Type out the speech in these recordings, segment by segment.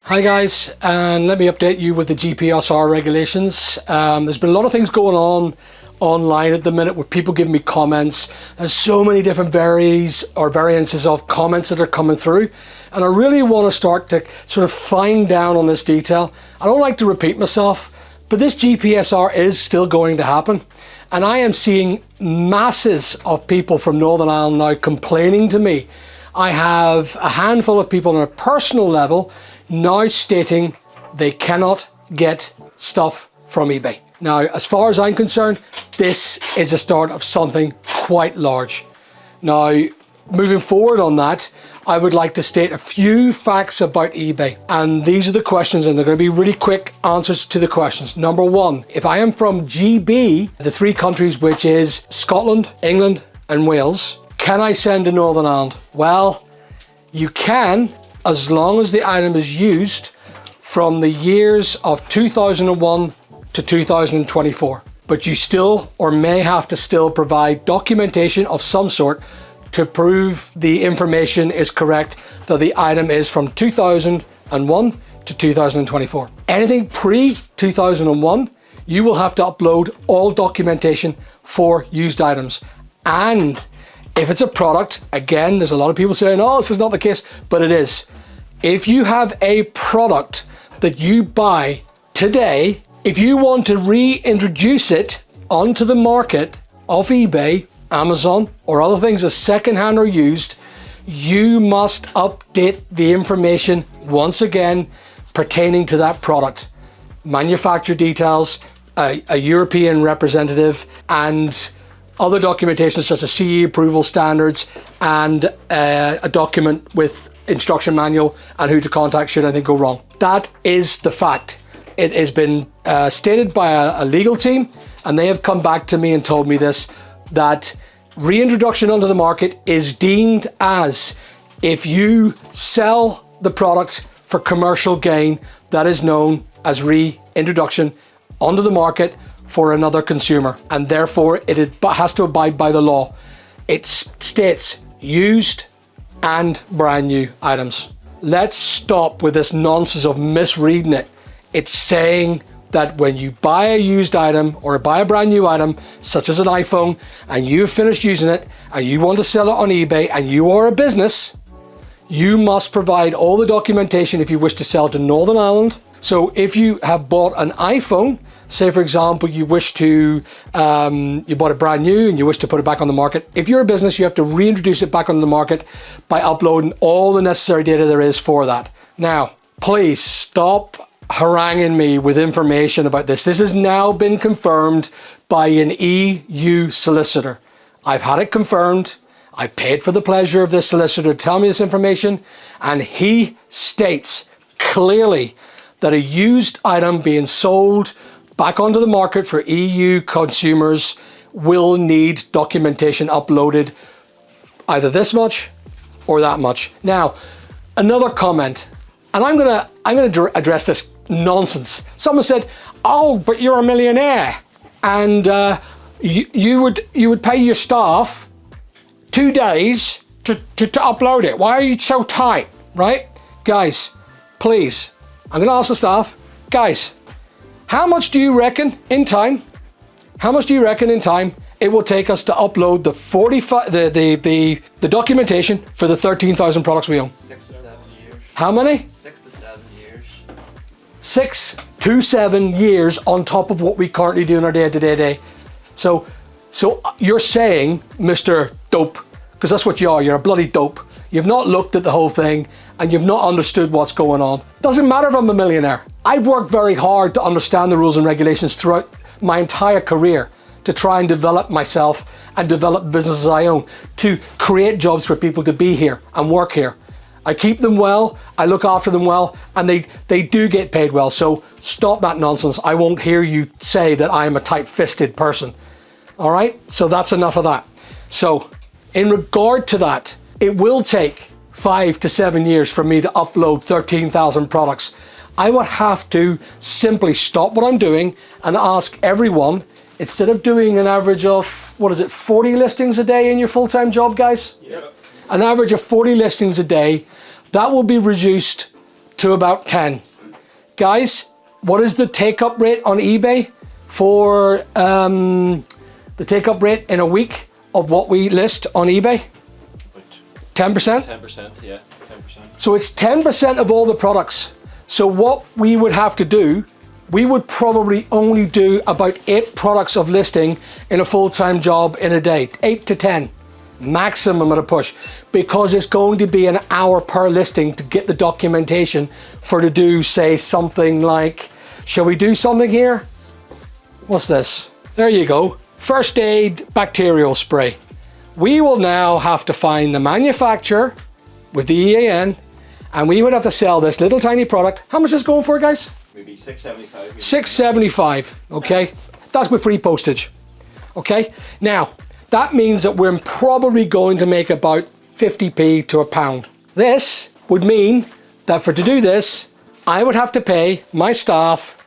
Hi guys, and let me update you with the GPSR regulations. There's been a lot of things going on online at the minute with people giving me comments. There's so many different variances of comments that are coming through, and I really want to start to sort of fine down on this detail. I don't like to repeat myself, but this GPSR is still going to happen, and I am seeing masses of people from Northern Ireland now complaining to me. I have a handful of people on a personal level now stating they cannot get stuff from eBay. Now, as far as I'm concerned, this is the start of something quite large. Now, moving forward on that, I would like to state a few facts about eBay. And these are the questions, and they're going to be really quick answers to the questions. Number one, if I am from GB, the three countries which is Scotland, England, and Wales, can I send to Northern Ireland? Well, you can, as long as the item is used from the years of 2001 to 2024. But you still, or may have to still, provide documentation of some sort to prove the information is correct, that the item is from 2001 to 2024. Anything pre-2001, you will have to upload all documentation for used items. And if it's a product, again, there's a lot of people saying, oh, this is not the case, but it is. If you have a product that you buy today, if you want to reintroduce it onto the market of eBay, Amazon, or other things as secondhand or used, you must update the information once again pertaining to that product. Manufacturer details, a European representative, and other documentation such as CE approval standards, and a document with instruction manual and who to contact should anything go wrong. That is the fact. It has been stated by a legal team, and they have come back to me and told me this, that reintroduction onto the market is deemed as if you sell the product for commercial gain, that is known as reintroduction onto the market for another consumer, and therefore it has to abide by the law. It states used and brand new items. Let's stop with this nonsense of misreading it. It's saying that when you buy a used item or buy a brand new item, such as an iPhone, and you've finished using it and you want to sell it on eBay and you are a business, you must provide all the documentation if you wish to sell to Northern Ireland. So if you have bought an iPhone, say for example, you wish to, you bought it brand new and you wish to put it back on the market. If you're a business, you have to reintroduce it back on the market by uploading all the necessary data there is for that. Now, please stop haranguing me with information about this. This has now been confirmed by an EU solicitor. I've had it confirmed. I paid for the pleasure of this solicitor to tell me this information, and he states clearly that a used item being sold back onto the market for EU consumers will need documentation uploaded, either this much or that much. Now, another comment, and I'm gonna address this nonsense. Someone said, "Oh, but you're a millionaire, and you would pay your staff 2 days to upload it. Why are you so tight?" Right, guys? Please, I'm gonna ask the staff, guys, how much do you reckon in time? How much do you reckon in time it will take us to upload the documentation for the 13,000 products we own? 6 to 7 years. How many? 6 to 7 years. 6 to 7 years on top of what we currently do in our day. So you're saying, Mr. Dope, because that's what you are, you're a bloody dope. You've not looked at the whole thing and you've not understood what's going on. Doesn't matter if I'm a millionaire. I've worked very hard to understand the rules and regulations throughout my entire career to try and develop myself and develop businesses I own, to create jobs for people to be here and work here. I keep them well, I look after them well, and they do get paid well. So stop that nonsense. I won't hear you say that I am a tight-fisted person. All right, so that's enough of that. So in regard to that, it will take 5 to 7 years for me to upload 13,000 products. I would have to simply stop what I'm doing and ask everyone, instead of doing an average of, 40 listings a day in your full-time job, guys? Yep. An average of 40 listings a day, that will be reduced to about 10. Guys, what is the take-up rate on eBay for the take-up rate in a week of what we list on eBay? 10%? 10%, yeah, 10%. So it's 10% of all the products. So what we would have to do, we would probably only do about 8 products of listing in a full-time job in a day, 8 to 10. Maximum at a push, because it's going to be an hour per listing to get the documentation for to do, say, something like, shall we do something here? What's this? There you go. First aid bacterial spray. We will now have to find the manufacturer with the EAN, and we would have to sell this little tiny product. How much is it going for, guys? Maybe $6.75. $6.75, okay? That's with free postage, okay? Now, that means that we're probably going to make about 50p to a pound. This would mean that to do this, I would have to pay my staff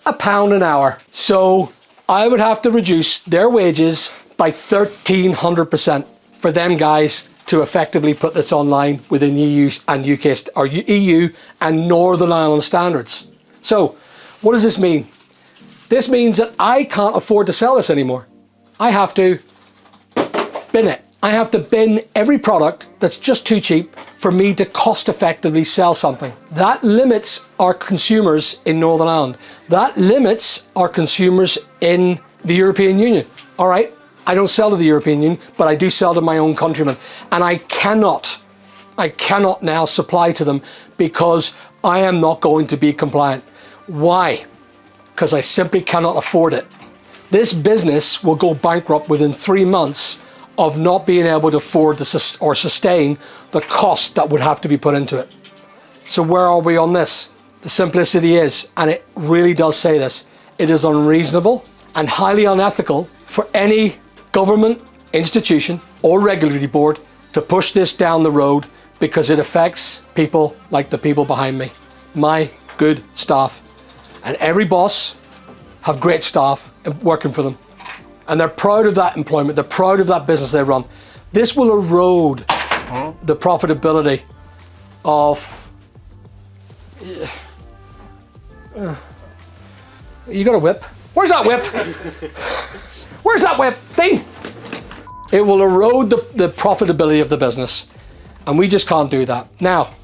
£1 an hour. So I would have to reduce their wages by 1,300% for them guys to effectively put this online within EU and UK or EU and Northern Ireland standards. So what does this mean? This means that I can't afford to sell this anymore. I have to bin it. I have to bin every product that's just too cheap for me to cost effectively sell something. That limits our consumers in Northern Ireland. That limits our consumers in the European Union. All right, I don't sell to the European Union, but I do sell to my own countrymen. And I cannot now supply to them because I am not going to be compliant. Why? Because I simply cannot afford it. This business will go bankrupt within 3 months of not being able to afford or sustain the cost that would have to be put into it. So where are we on this? The simplicity is, and it really does say this, it is unreasonable and highly unethical for any government, institution or regulatory board to push this down the road because it affects people like the people behind me, my good staff. And every boss have great staff working for them. And they're proud of that employment, they're proud of that business they run. This will erode the profitability of... You got a whip? Where's that whip? Where's that whip? Thing? It will erode the profitability of the business. And we just can't do that. Now,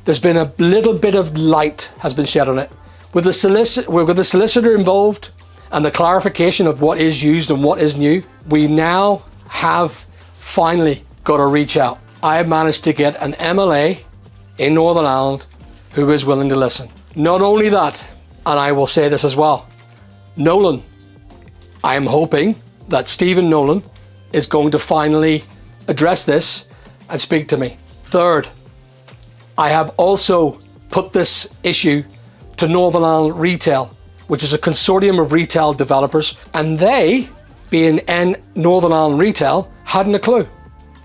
there's been a little bit of light has been shed on it. With the solicitor involved, and the clarification of what is used and what is new, we now have finally got to reach out. I have managed to get an MLA in Northern Ireland who is willing to listen. Not only that, and I will say this as well, Nolan, I am hoping that Stephen Nolan is going to finally address this and speak to me. Third, I have also put this issue to Northern Ireland Retail, which is a consortium of retail developers, and they, being in Northern Ireland Retail, hadn't a clue.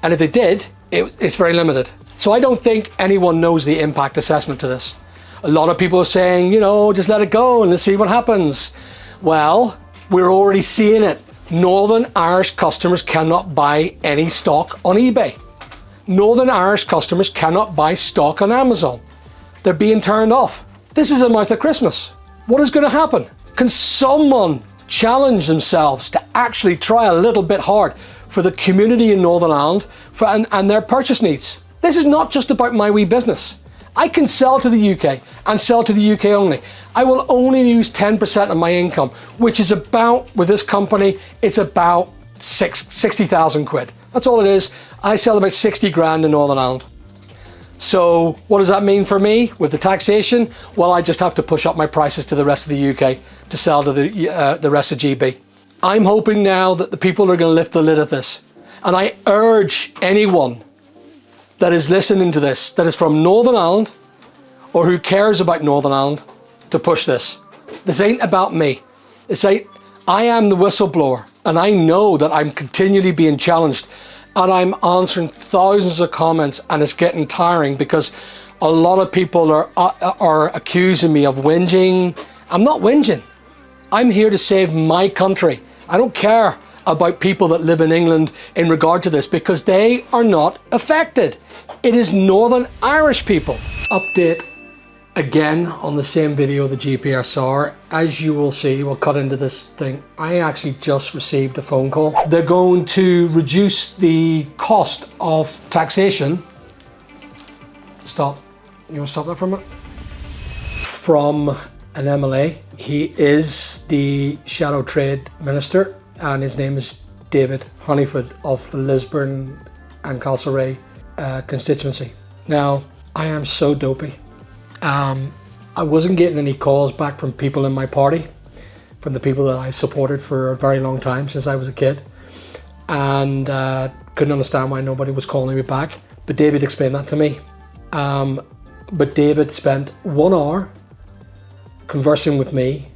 And if they did, it's very limited. So I don't think anyone knows the impact assessment to this. A lot of people are saying, you know, just let it go and let's see what happens. Well, we're already seeing it. Northern Irish customers cannot buy any stock on eBay. Northern Irish customers cannot buy stock on Amazon. They're being turned off. This is a mouth of Christmas. What is going to happen? Can someone challenge themselves to actually try a little bit hard for the community in Northern Ireland and their purchase needs? This is not just about my wee business. I can sell to the UK and sell to the UK only. I will only use 10% of my income, which is about, with this company, it's about 60,000 quid. That's all it is. I sell about 60 grand in Northern Ireland. So what does that mean for me with the taxation? Well, I just have to push up my prices to the rest of the UK to sell to the rest of GB. I'm hoping now that the people are going to lift the lid of this. And I urge anyone that is listening to this, that is from Northern Ireland or who cares about Northern Ireland, to push this. This ain't about me. I am the whistleblower, and I know that I'm continually being challenged. And I'm answering thousands of comments, and it's getting tiring because a lot of people are accusing me of whinging. I'm not whinging. I'm here to save my country. I don't care about people that live in England in regard to this because they are not affected. It is Northern Irish people. Update Again, on the same video, the GPSR, as you will see, we'll cut into this thing. I actually just received a phone call. They're going to reduce the cost of taxation. Stop. You want to stop that for a minute? From an MLA. He is the Shadow Trade Minister, and his name is David Honeyford of the Lisburn and Castlereagh constituency. Now, I am so dopey. I wasn't getting any calls back from people in my party, from the people that I supported for a very long time since I was a kid, and couldn't understand why nobody was calling me back. But David explained that to me. But David spent 1 hour conversing with me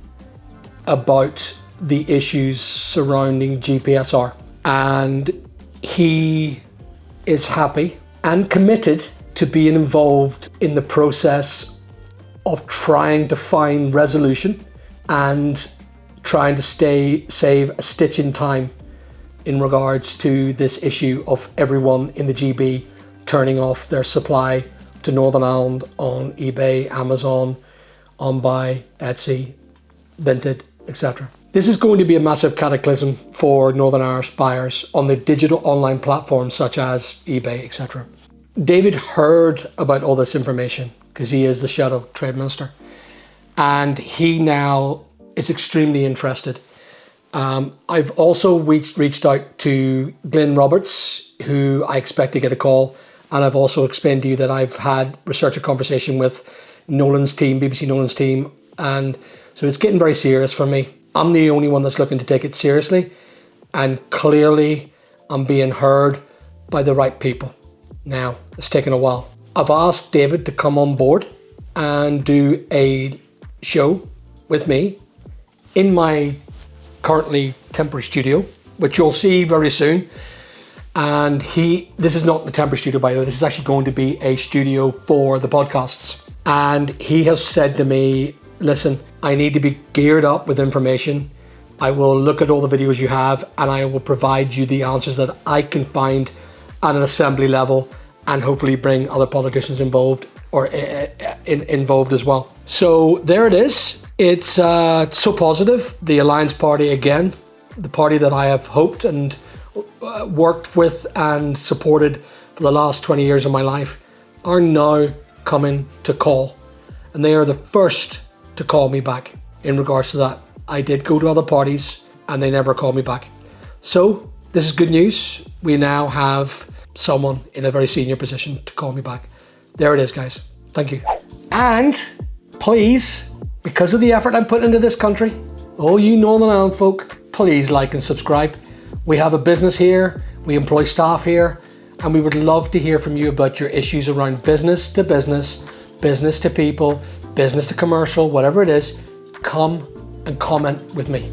about the issues surrounding GPSR, and he is happy and committed to being involved in the process of trying to find resolution and trying to save a stitch in time in regards to this issue of everyone in the GB turning off their supply to Northern Ireland on eBay, Amazon, OnBuy, Etsy, Vinted, etc. This is going to be a massive cataclysm for Northern Irish buyers on the digital online platforms such as eBay, etc. David heard about all this information because he is the Shadow Trade Minister, and he now is extremely interested. I've also reached out to Glyn Roberts, who I expect to get a call, and I've also explained to you that I've had researcher conversation with Nolan's team, BBC Nolan's team, and so it's getting very serious for me. I'm the only one that's looking to take it seriously, and clearly I'm being heard by the right people. Now, it's taken a while. I've asked David to come on board and do a show with me in my currently temporary studio, which you'll see very soon. And this is not the temporary studio, by the way, this is actually going to be a studio for the podcasts. And he has said to me, listen, I need to be geared up with information. I will look at all the videos you have and I will provide you the answers that I can find at an assembly level, and hopefully bring other politicians involved or involved as well. So there it is. It's so positive. The Alliance Party, again, the party that I have hoped and worked with and supported for the last 20 years of my life, are now coming to call. And they are the first to call me back in regards to that. I did go to other parties and they never called me back. So this is good news. We now have someone in a very senior position to call me back. There it is, guys. Thank you. And please, because of the effort I'm putting into this country, all you Northern Ireland folk, please like and subscribe. We have a business here, we employ staff here, and we would love to hear from you about your issues around business to business, business to people, business to commercial, whatever it is. Come and comment with me.